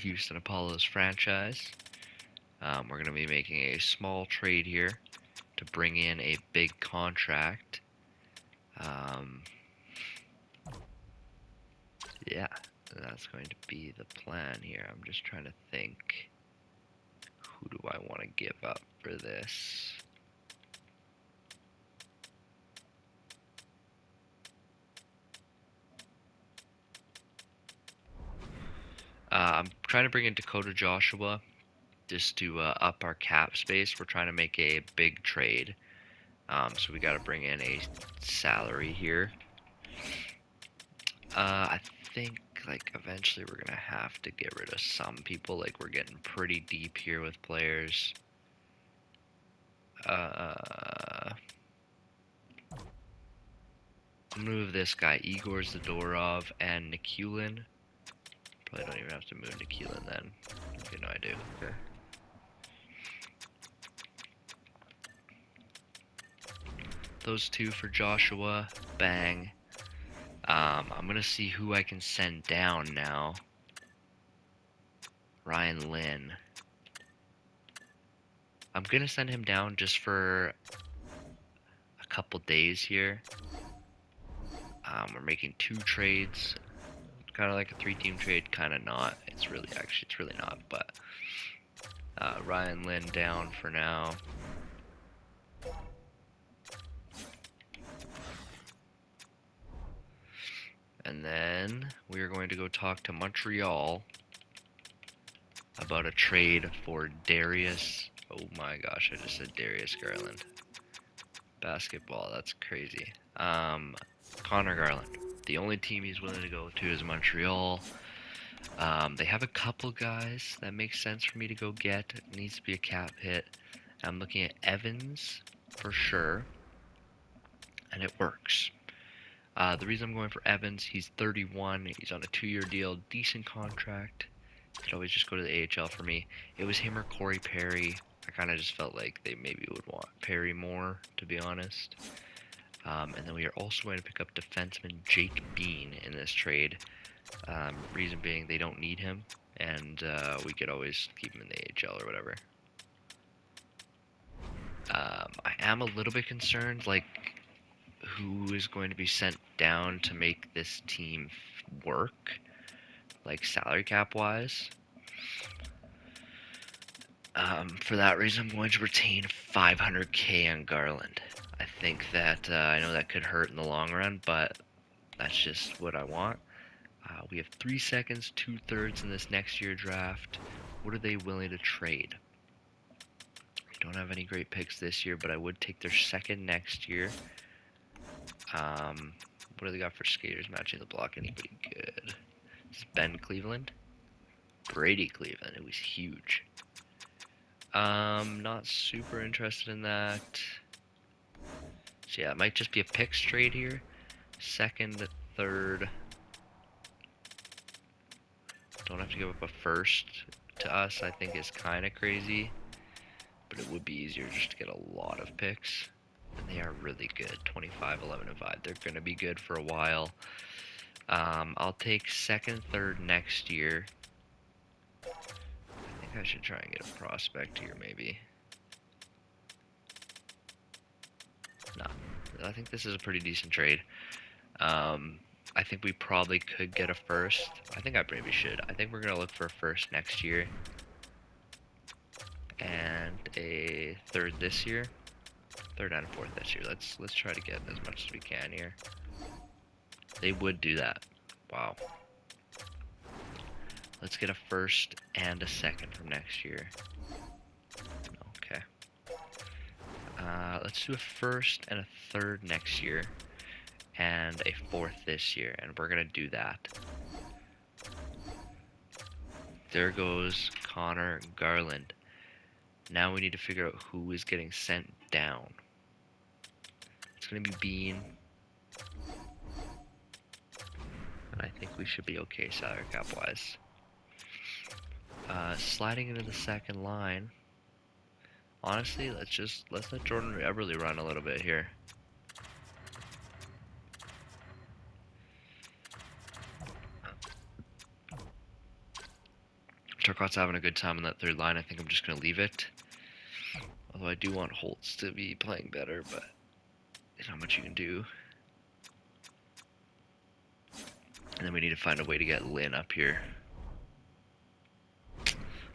Houston Apollos franchise. We're going to be making a small trade here to bring in a big contract. Yeah, that's going to be the plan here. I'm just trying to think, who do I want to give up for this? I'm trying to bring in Dakota Joshua just to up our cap space. We're trying to make a big trade. So we got to bring in a salary here. I think like eventually we're gonna have to get rid of some people. Like we're getting pretty deep here with players. Move this guy, Igor Zadorov and Nikulin. Probably don't even have to move Nikulin then. Okay, no, I do. Okay. Those two for Joshua. Bang. I'm gonna see who I can send down now. Ryan Lynn. I'm gonna send him down just for a couple days here. We're making 2 trades. Kind of like a 3-team trade, kind of not. It's really not. But Ryan Lynn down for now. And then we are going to go talk to Montreal about a trade for Darius. Oh my gosh, I just said Darius Garland. Basketball, that's crazy. Connor Garland. The only team he's willing to go to is Montreal. They have a couple guys that make sense for me to go get. It needs to be a cap hit. I'm looking at Evans for sure, and it works. The reason I'm going for Evans, he's 31, he's on a 2-year deal, decent contract. Could always just go to the AHL for me. It was him or Corey Perry. I kind of just felt like they maybe would want Perry more, to be honest. And then we are also going to pick up defenseman Jake Bean in this trade. Reason being they don't need him, and we could always keep him in the AHL or whatever. I am a little bit concerned, like, who is going to be sent down to make this team work, like salary cap wise. For that reason, I'm going to retain 500k on Garland. I think that, I know that could hurt in the long run, but that's just what I want. We have 3 seconds, 2/3 in this next year draft. What are they willing to trade? We don't have any great picks this year, but I would take their second next year. What do they got for skaters matching the block? Anybody good? This is Ben Cleveland. Brady Cleveland. It was huge. Not super interested in that. So yeah, it might just be a picks trade here. Second, third. Don't have to give up a first to us, I think is kind of crazy. But it would be easier just to get a lot of picks. And they are really good. 25, 11, and 5. They're going to be good for a while. I'll take second, third next year. I think I should try and get a prospect here, maybe. No, I think this is a pretty decent trade. I think we probably could get a first. I think I maybe should. I think we're going to look for a first next year. And a third this year. Third and a fourth this year. Let's try to get as much as we can here. They would do that. Wow. Let's get a first and a second from next year. Okay. Let's do a first and a third next year. And a fourth this year. And we're going to do that. There goes Connor Garland. Now we need to figure out who is getting sent down. It's going to be Bean. And I think we should be okay salary cap wise. Sliding into the second line. Honestly, let's let Jordan Eberle run a little bit here. Turcotte's having a good time on that third line. I think I'm just going to leave it. Although I do want Holtz to be playing better, but there's not much you can do. And then we need to find a way to get Lynn up here.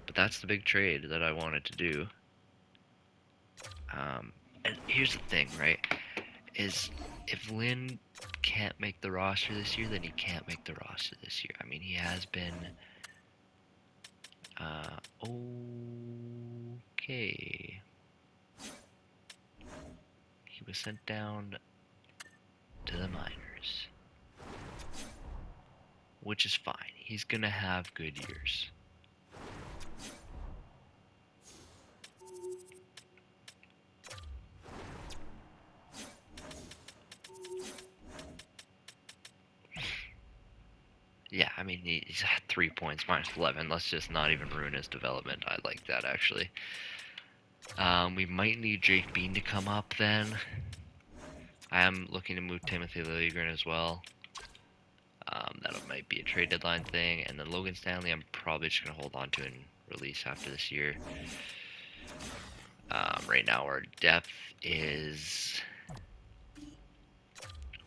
But that's the big trade that I wanted to do. And here's the thing, right? Is if Lynn can't make the roster this year, then he can't make the roster this year. I mean, he has been... okay. He was sent down to the minors. Which is fine. He's gonna have good years. Yeah, I mean, he's at 3 points, minus 11. Let's just not even ruin his development. I like that, actually. We might need Jake Bean to come up then. I am looking to move Timothy Liljegren as well. That might be a trade deadline thing. And then Logan Stanley, I'm probably just going to hold on to and release after this year. Right now, our depth is...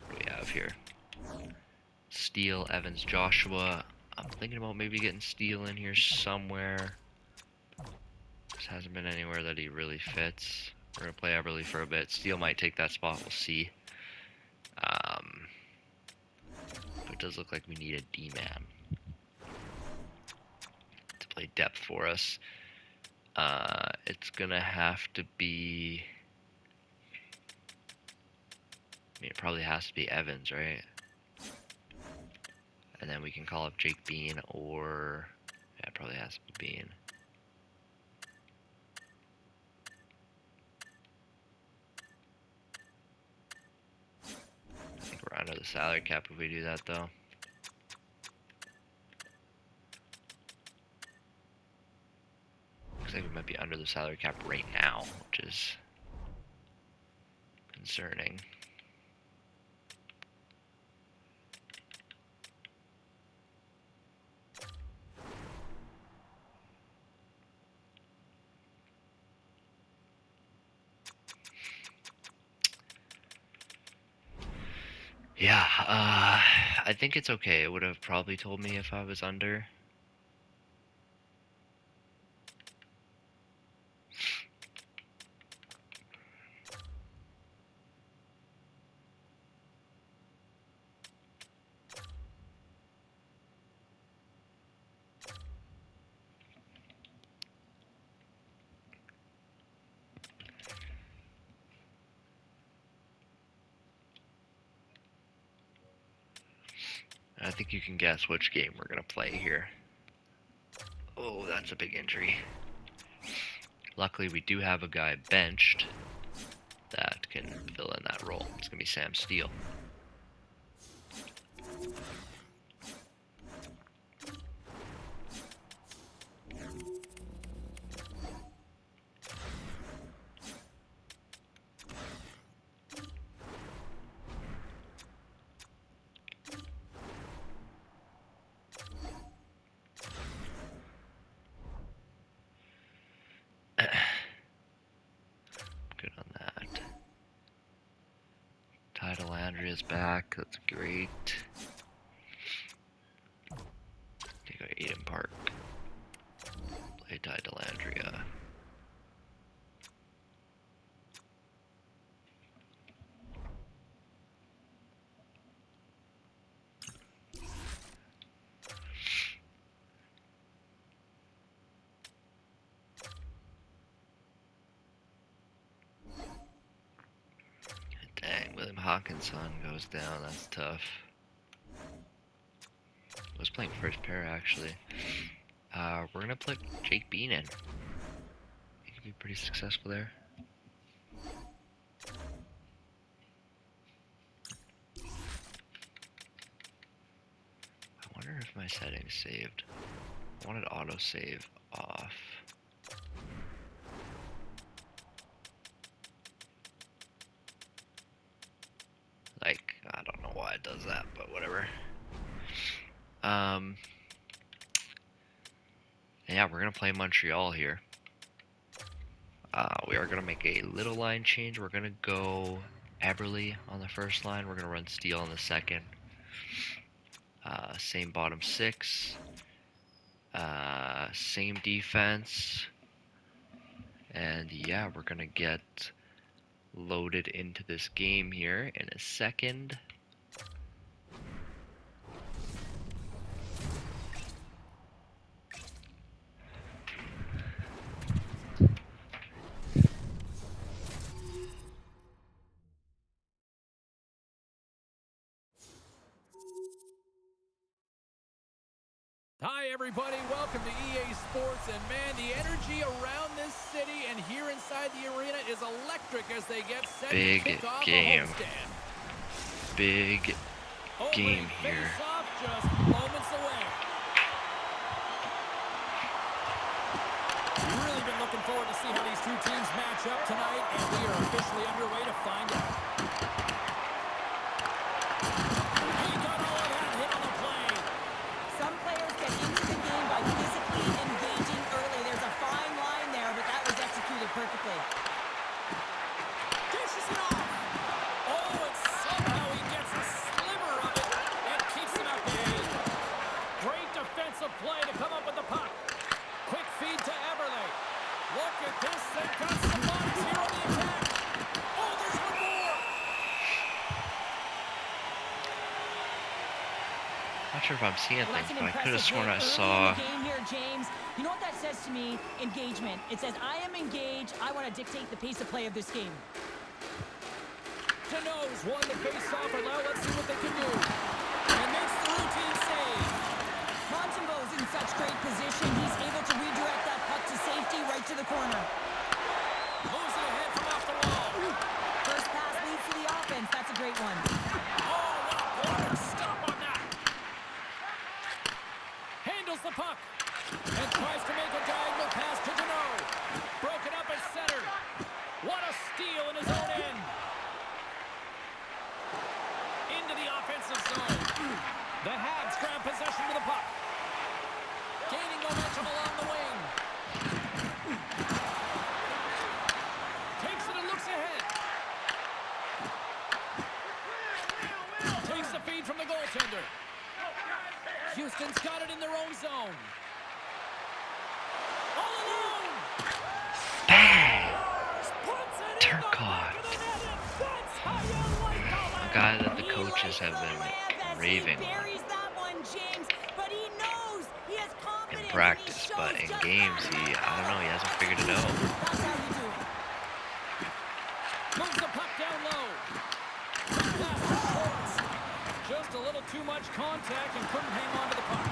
what do we have here? Steele, Evans, Joshua. I'm thinking about maybe getting Steele in here somewhere. This hasn't been anywhere that he really fits. We're going to play Eberle for a bit. Steele might take that spot. We'll see. But it does look like we need a D-man to play depth for us. It's going to have to be... I mean, it probably has to be Evans, right? And then we can call up Jake Bean or... yeah, it probably has to be Bean. I think we're under the salary cap if we do that, though. Looks like we might be under the salary cap right now, which is concerning. Yeah, I think it's okay. It would have probably told me if I was under. I think you can guess which game we're going to play here. Oh, that's a big injury. Luckily, we do have a guy benched that can fill in that role. It's going to be Sam Steele. Good on that. Tidal Andrea's back. That's great. Take out Eden Park. Play Tidal Andrea. Dang, William Hawkinson goes down. That's tough. I was playing first pair, actually. We're going to put Jake Bean in. He could be pretty successful there. I wonder if my settings saved. I wanted autosave off. Like, I don't know why it does that, but whatever. yeah, we're going to play Montreal here. We are going to make a little line change. We're going to go Eberle on the first line. We're going to run Steele on the second. Same bottom six. Same defense. And yeah, we're going to get loaded into this game here in a second. Hi everybody, welcome to EA Sports, and man, the energy around this city and here inside the arena is electric as they get set to kick off a homestand. Big game here. Face-off just moments away. We've really been looking forward to see how these two teams match up tonight, and we are officially underway to find out. He got all of that hit on the play. Some players get into the game by physically engaging early. There's a fine line there, but that was executed perfectly. Dishes it off. Oh, and somehow he gets a sliver of it and keeps him at bay. Great defensive play to come up with the puck. Quick feed to Eberle. Look at this. They've got some bodies here on the attack. Oh, there's one more. Not sure if I'm seeing Well, things, that's an but I could have impressive sworn I hit saw. early in the game here, James. You know what that says to me? Engagement. It says, I am engaged. I want to dictate the pace of play of this game. Deneau's won the face-off, and now let's see what they can do. And makes the routine save. Montembeau's in such great position. He's able to redirect that puck to safety right to the corner. Moves it ahead from off the wall. First pass leads to the offense. That's a great one. Oh, what a corner stop on that. Handles the puck and tries to make a diagonal pass to Deneau. Broken up at center. What a steal in his own end. Into the offensive zone. The Habs grab possession of the puck. Gaining momentum along the wing. Takes it and looks ahead. Takes the feed from the goaltender. Houston's got it in their own zone. All alone. Bang! Puts it in the Turcotte. back of the net, and that's how you like A that. guy that the coaches have been raving He on buries that one, James, but he knows he has confidence. in practice, but in games, I don't know, he hasn't figured it out. That's how you do it. Moves the puck down low. Pass to Schwartz. Just a little too much contact and couldn't hang on to the puck.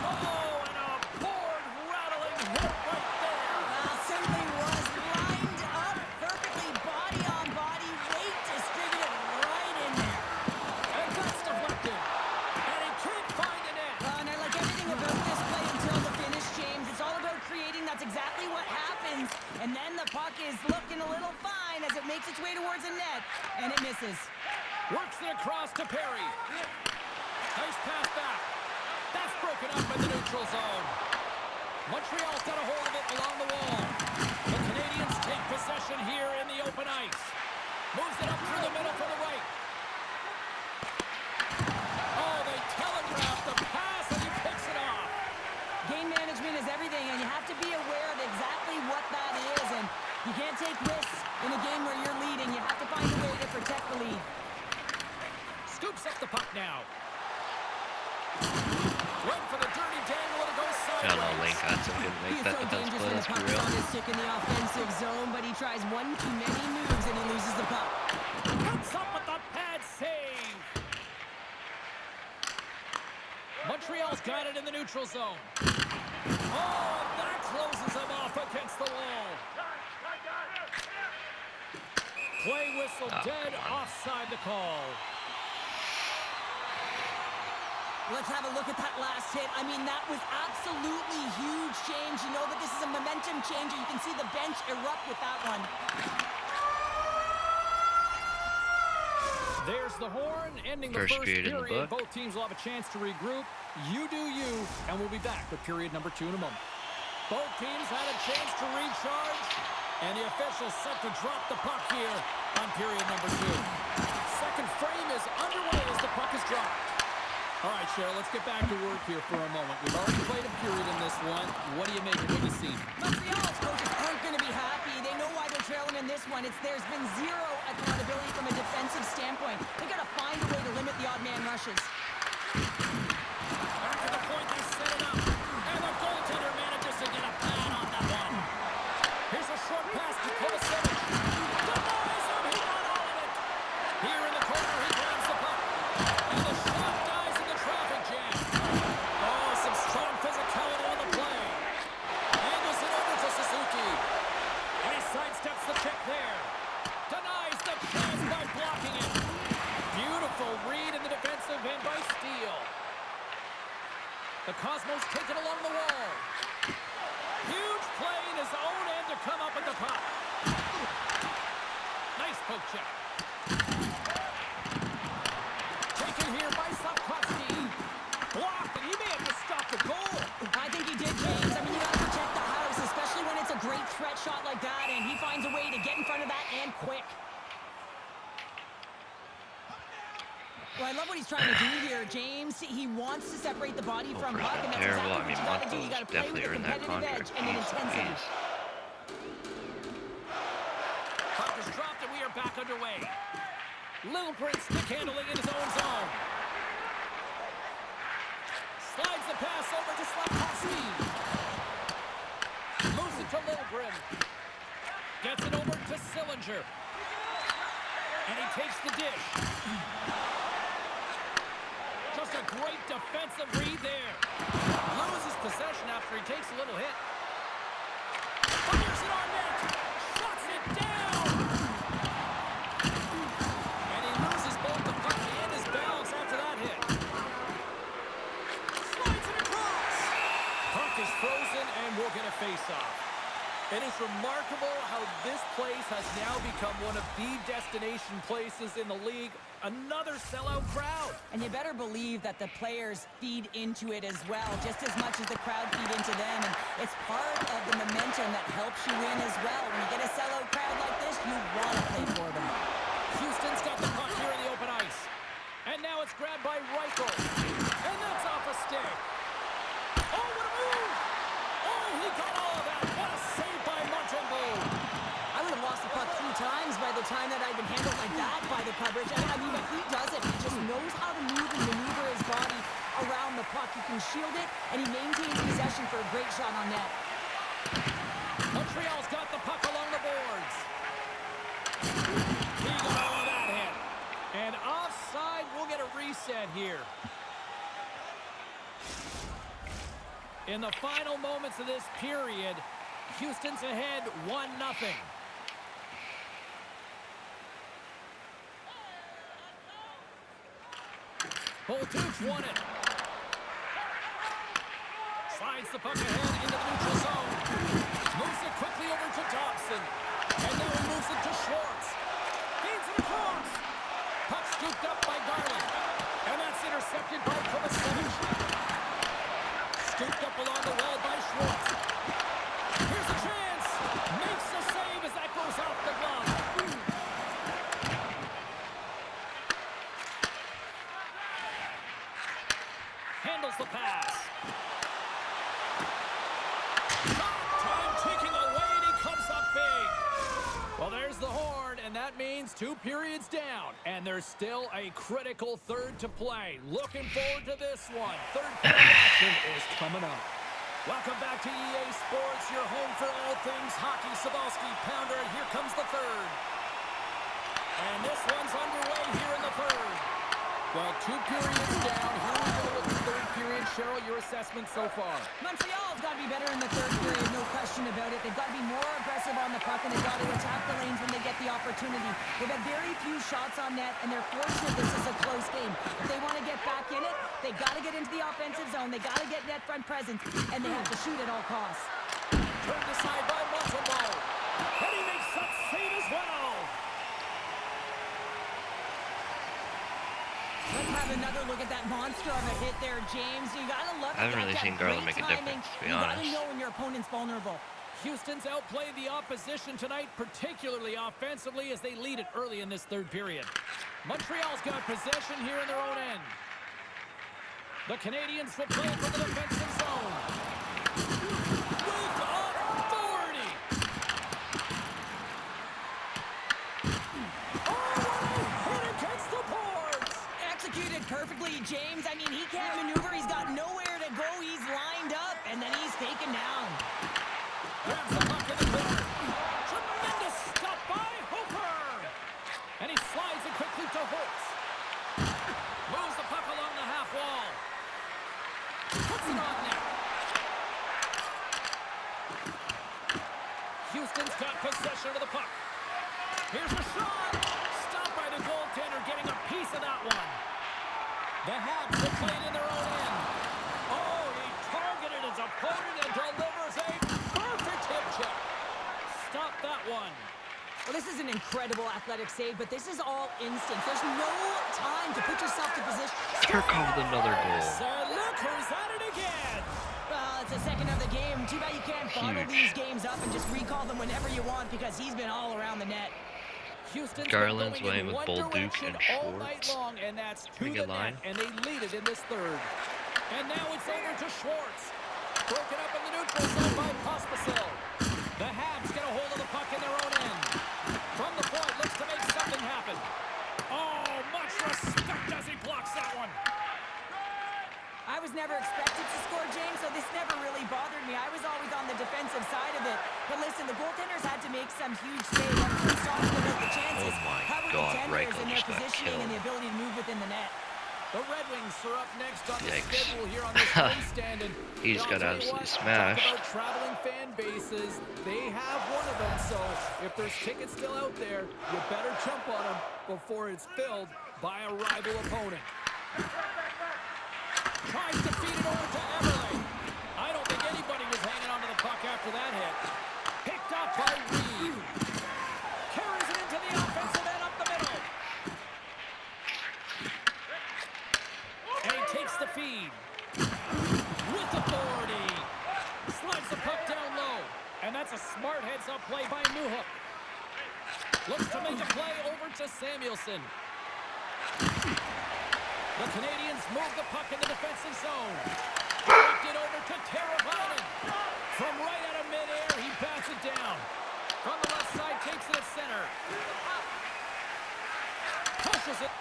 Oh, and a board-rattling hit right there. Certainly was lined up perfectly, body on body, weight distributed right in there. And that's deflected. And he can't find the net. And I like everything about this play until the finish, James. It's all about creating. That's exactly what happens. And then the puck is looking a little fine as it makes its way towards the net, and it misses. Works it across to Perry. Nice pass back. That's broken up in the neutral zone. Montreal's got a hold of it along the wall. The Canadians take possession here in the open ice. Moves it up through the middle for the right. Oh, they telegraph the pass and he picks it off. Game management is everything, and you have to be aware of exactly what that is. And you can't take risks in a game where you're leading. You have to find a way to protect the lead. Scoops up the puck now. Went for the dirty dangle and it goes sideways. I don't know, Link got some good make He's that so defense dangerous play, when let's the be puck is real. on his stick in the offensive zone, but he tries one too many moves and he loses the puck. Comes up with the pad save. Montreal's got it in the neutral zone. Oh, that closes him off against the wall. Play whistle dead, offside the call. Let's have a look at that last hit. I mean, that was absolutely huge change. You know that this is a momentum changer. You can see the bench erupt with that one. There's the horn, ending the First first period in the period. book. Both teams will have a chance to regroup. You do you, and we'll be back with period number 2 in a moment. Both teams had a chance to recharge, and the officials set to drop the puck here on period number 2. Second frame is underway as the puck is dropped. All right, Cheryl, let's get back to work here for a moment. We've already played a period in this one. What do you make of what you see? Montreal's coaches aren't going to be happy. They know why they're trailing in this one. There's been zero accountability from a defensive standpoint. They got to find a way to limit the odd man rushes. Back to the point, they set it up. And the goaltender manages to get a pad on that one. Here's a short pass to Kovacevic. Denies him, he got all of it. Here in the corner, he grabs the puck. And the shot dies in the traffic jam. Oh, some strong physicality on the play. Handles it over to Suzuki. And he sidesteps the check there. Denies the chance by blocking it. Beautiful read in the defensive end by Steele. The Cosmos take it along the wall. Huge play in his own end to come up with the puck. Nice poke check. Taken here by Slavkovsky. Blocked, and he may have just stopped the goal. I think he did, James. I mean, you got to protect the house, especially when it's a great threat shot like that, and he finds a way to get in front of that and quick. Well, I love what he's trying to do here, James. He wants to separate the body from puck, and that's terrible. exactly what you got to do. You got to play with Definitely a earned that competitive edge contract. and an intensity. Jeez. Puck is dropped, and we are back underway. Littleprint stick handling in his own zone. Slides the pass over to Slavkovsky. Moves it to Littleprint. Gets it over to Sillinger. And he takes the dish. Just a great defensive read there. Loses possession after he takes a little hit. Fires it on net. Shuts it down. And he loses both the puck and his balance after that hit. Slides it across. Puck is frozen and we'll get a face-off. It is remarkable how this place has now become one of the destination places in the league. Another sellout crowd. And you better believe that the players feed into it as well, just as much as the crowd feed into them. And it's part of the momentum that helps you win as well. When you get a sellout crowd like this, you want to play for them. Houston's got the puck here in the open ice. And now it's grabbed by Reichel. And that's off a stick. Oh, what a move! Oh, he got all of that. What a save by Montembeau. I would have lost the puck 3 times by the time that I'd been handled like that by the coverage. I mean, but he does it. He just knows how to move and maneuver his body around the puck. He can shield it, and he maintains possession for a great shot on net. Montreal's got the puck along the boards. He got all of that hit. And offside, we'll get a reset here. In the final moments of this period, Houston's ahead 1-0. Bolduc won it. Slides the puck ahead into the neutral zone. Moves it quickly over to Dobson. And now he moves it to Schwartz. Feeds it across. Puck scooped up by Garland. And that's intercepted by Kovacevic. Scooped up along the wall by Schwartz. Here's a chance. Makes the save as that goes off the glove. Handles the pass. Time ticking away, and he comes up big. Well, there's the horn, and that means 2 periods down. And there's still a critical third to play. Looking forward to this one. Third period action is coming up. Welcome back to EA Sports, your home for all things hockey. Sabalski, Pounder, and here comes the third. And this one's underway here in the third. Well, 2 periods down. Here we go with the third period. Cheryl, your assessment so far? Montreal's got to be better in the third period, no question about it. They've got to be more aggressive on the puck, and they've got to attack the lanes when they get the opportunity. They've had very few shots on net, and they're fortunate this is a close game. If they want to get back in it, they got to get into the offensive zone. They got to get net front presence, and they have to shoot at all costs. Turned aside by Montembeau. And he makes that save as well. Let's have another look at that monster of a hit there, James. You gotta love it. I haven't really seen Garland make a difference, to be honest. You gotta know when your opponent's vulnerable. Houston's outplayed the opposition tonight, particularly offensively, as they lead it early in this third period. Montreal's got possession here in their own end. The Canadians will play it from the defensive zone. With authority. Oh, hit against the boards. Executed perfectly, James. I mean, he can't maneuver. He's got nowhere to go. He's lined up, and then he's taken down. Grabs the puck in the corner. Tremendous stop by Hooper. And he slides it quickly to Holtz. Moves the puck along the half wall. Puts it on net. Houston's got possession of the puck. Here's a shot. Stopped by the goaltender, getting a piece of that one. The Habs will play it in their own end. Oh, he targeted his opponent and delivers a perfect hip check. Stop that one. Well, this is an incredible athletic save, but this is all instinct. There's no time to put yourself to position. Here comes another goal. So look who's at it again. Well, it's the second of the game. Too bad you can't bottle Huge. these games up and just recall them whenever you want because he's been all around the net. Houston's Garland's been going playing in with one Bolduc direction and all night Schwartz. long, and that's to Pretty the good line. net, and they lead it in this third. And now it's over to Schwartz. Broken up in the neutral zone by Pospisil. The Habs get a hold of the puck in their own end. From the point, looks to make something happen. Oh, much respect as he blocks that one. I was never expected to score, James, so this never really bothered me. I was always on the defensive side of it. But listen, the goaltenders had to make some huge saves. I'm just talking about the chances. Oh my How about God, the tenders Reichel and their just got positioning and the killed. ability to move within the net? The Red Wings are up next on the Yikes. schedule here on this homestand. And He just I'll got tell you absolutely what, smashed. Talk about traveling fan bases. They have one of them, so if there's tickets still out there, you better jump on them before it's filled by a rival opponent. Tries to feed it over to Everly. I don't think anybody was hanging onto the puck after that hit. Picked up by Reed. Carries it into the offensive end up the middle. And he takes the feed. With authority. Slides the puck down low. And that's a smart heads-up play by Newhook. Looks to make a play over to Samuelson. The Canadians move the puck in the defensive zone. Worked it over to Teravainen. From right out of midair, he bats it down. From the left side, takes it at center. Pushes it.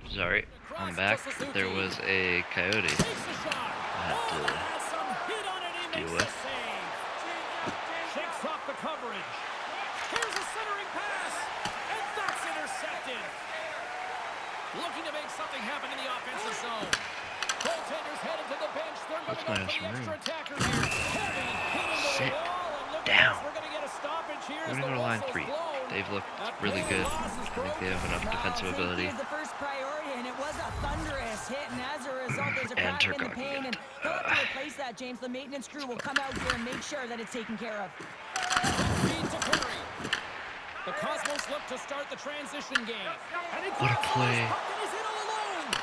Sorry, I'm back. There was a coyote Takes the shot. I Oh, had that has some hit on it. He deal makes with. the save. Shakes off the coverage. Here's a centering pass. And that's intercepted. Looking to make something happen in the offensive zone. Goaltender's headed to the bench. They're going Let's to go not have for the some extra room. attacker here. Heavy hit into Sit the wall, and look at down. this. We're going to get a stoppage here We're as gonna the go to line whistle's 3. blown. They've looked A really penalty good. loss is I think they have enough defensive Safety ability. is the first priority, and it was a thunderous hit, and as a result, there's a And crack in the Turcotte can pane, get, and he'll have to replace that, James. The maintenance crew will come out here and make sure that it's taken care of. Feed to Perry. The Cosmos look to start the transition game. And he What a play. puck and he's in all alone.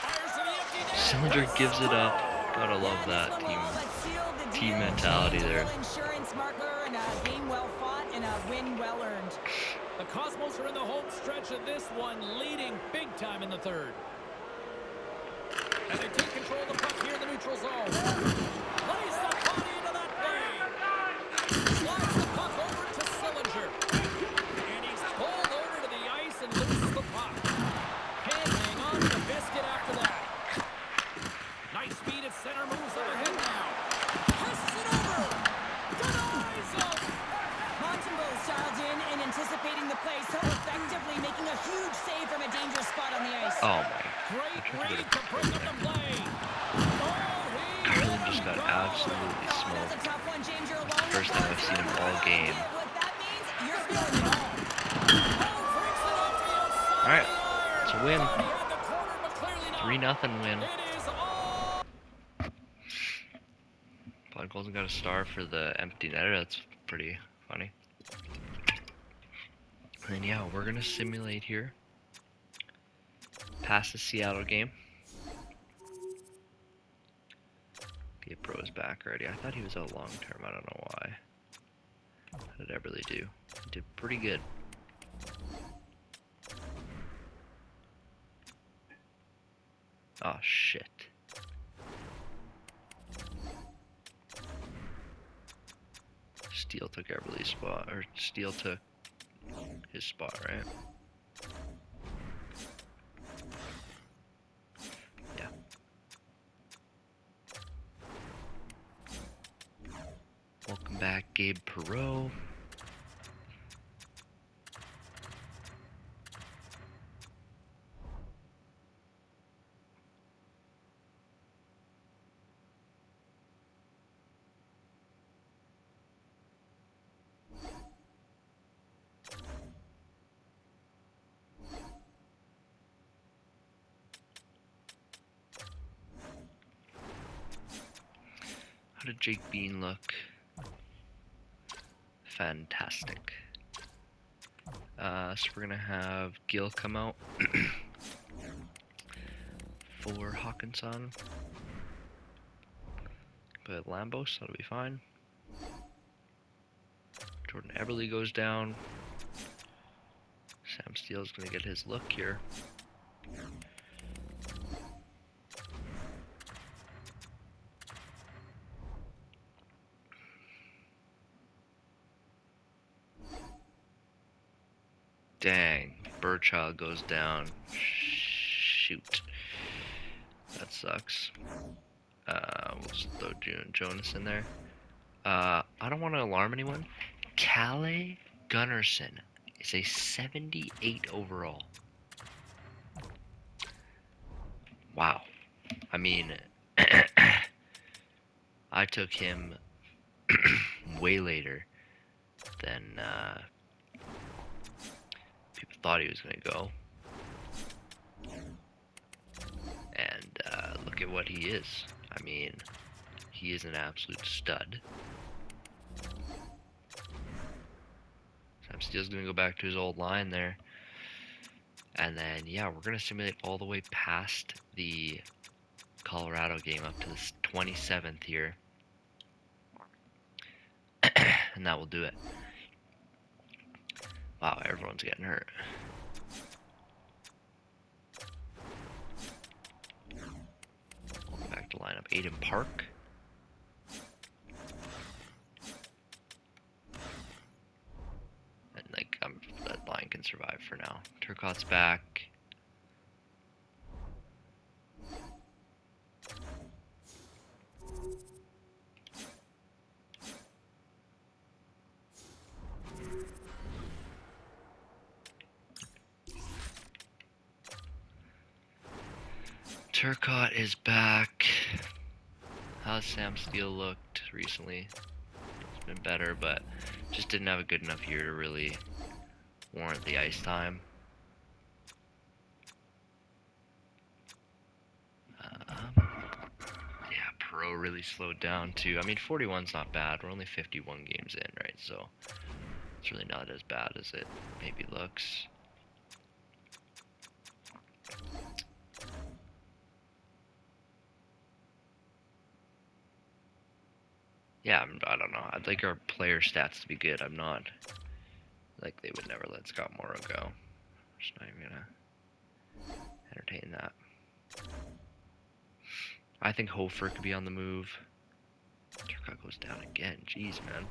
Fires to the empty net. Cylinder gives it up. Gotta love Yeah, that this one will all but seal the team deal. mentality Change, a there. little insurance marker, and a game well fought, and a win well earned. The Cosmos are in the home stretch of this one, leading big time in the third. And they take control of the puck here in the neutral zone. Plays the body into that play. Slides the puck over to Sillinger. And he's pulled over to the ice and loses the puck. Can't hang on to the biscuit after that. Nice speed at center, moves overhead now. Passes it over. Denies him. Montembeau's dialed in and anticipating the play so effectively, making a huge save from a dangerous spot on the ice. Oh my. Great read to break up the play. Garland just got absolutely That's a smoked. tough one, James. You're alone. First time I've seen him all game. What that means, you're feeling it all. Alright, it's a win. Three 3-0 win. It is all. Blood Gold's got a star for the empty netter. That's pretty funny. And yeah, we're gonna simulate here. Past the Seattle game. Pro is back already. I thought he was out long term. I don't know why. How did Eberle do? He did pretty good. Oh shit. Steele took Eberle's spot, or Steele took his spot, right? Yeah. Welcome back, Gabe Perreault. How did Jake Bean look? Fantastic. So we're gonna have Gil come out for Hawkinson. But Lambos, that'll be fine. Jordan Eberle goes down. Sam Steele's gonna get his look here. Dang, Burchild goes down. Shoot. That sucks. We'll just throw Jonas in there. I don't want to alarm anyone. Calle Gunnarsson is a 78 overall. Wow. I mean, I took him way later than people thought he was going to go. And look at what he is. I mean, he is an absolute stud. Sam Steele's going to go back to his old line there. And then, yeah, we're going to simulate all the way past the Colorado game up to the 27th here. And that will do it. Wow, everyone's getting hurt. Welcome back to lineup. Aiden Park. And like, that line can survive for now. Turcotte's back. Turcotte is back. How's Sam Steele looked recently? It's been better, but just didn't have a good enough year to really warrant the ice time. Yeah, Pro really slowed down too. I mean, 41's not bad. We're only 51 games in, right? So it's really not as bad as it maybe looks. Yeah, I don't know. I'd like our player stats to be good. I'm not like they would never let Scott Morrow go. Just not even gonna entertain that. I think Hofer could be on the move. Turcotte goes down again. Jeez, man.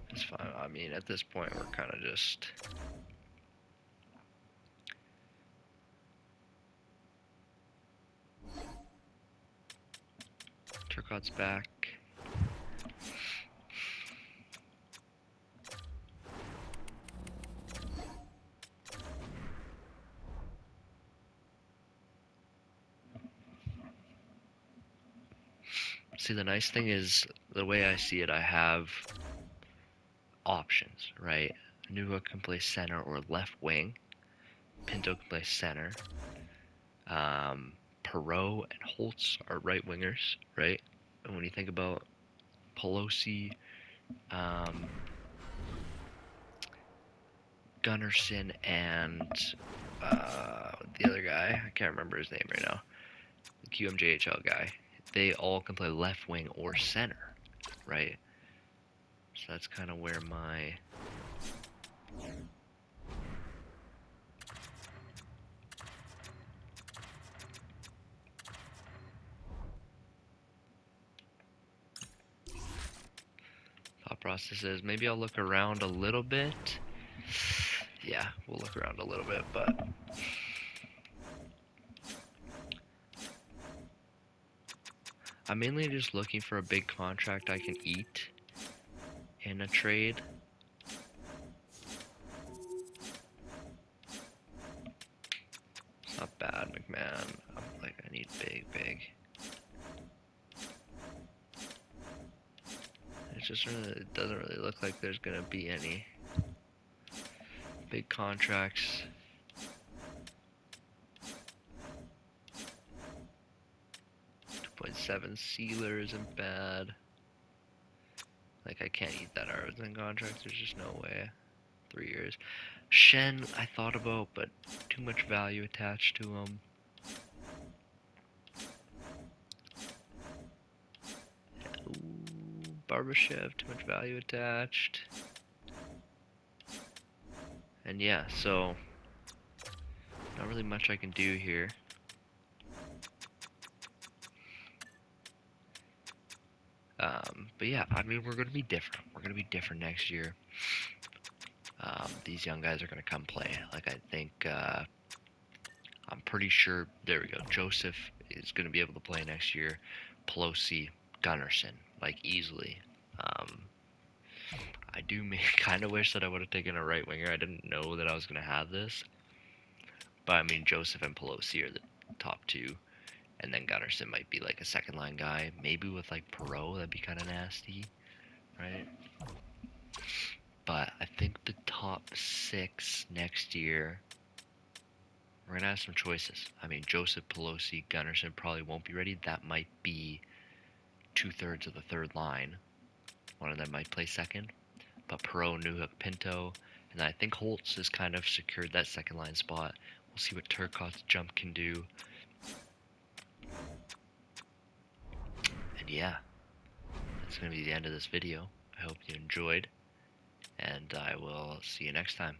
It's fine. I mean, at this point, we're kind of just... Turcotte's back. See, the nice thing is, the way I see it, I have options, right? Newhook can play center or left wing. Pinto can play center. Perot and Holtz are right wingers, right? And when you think about Pelosi, Gunnarsson, and the other guy, I can't remember his name right now, the QMJHL guy, they all can play left wing or center, right? So that's kind of where my thought process is. Maybe I'll look around a little bit. Yeah, we'll look around a little bit, but I'm mainly just looking for a big contract I can eat in a trade. It's not bad, McMahon. I'm like, I need big. It's just really, it doesn't really look like there's gonna be any big contracts. .7 Sealer isn't bad. Like, I can't eat that Arvidsson contract. There's just no way. 3 years. Shen, I thought about, but too much value attached to him. Ooh, Barbashev, too much value attached. And yeah, so not really much I can do here. But yeah, I mean, we're going to be different. We're going to be different next year. These young guys are going to come play. Like, I think, I'm pretty sure, there we go, Joseph is going to be able to play next year. Pelosi, Gunnarsson, like, easily. I do kind of wish that I would have taken a right winger. I didn't know that I was going to have this. But, I mean, Joseph and Pelosi are the top two. And then Gunnarsson might be like a second line guy. Maybe with like Perot, that'd be kind of nasty, right? But I think the top 6 next year, we're going to have some choices. I mean, Joseph, Pelosi, Gunnarsson probably won't be ready. That might be 2/3 of the third line. One of them might play second. But Perot, Newhook, Pinto, and I think Holtz has kind of secured that second line spot. We'll see what Turcotte's jump can do. And yeah, that's going to be the end of this video. I hope you enjoyed, and I will see you next time.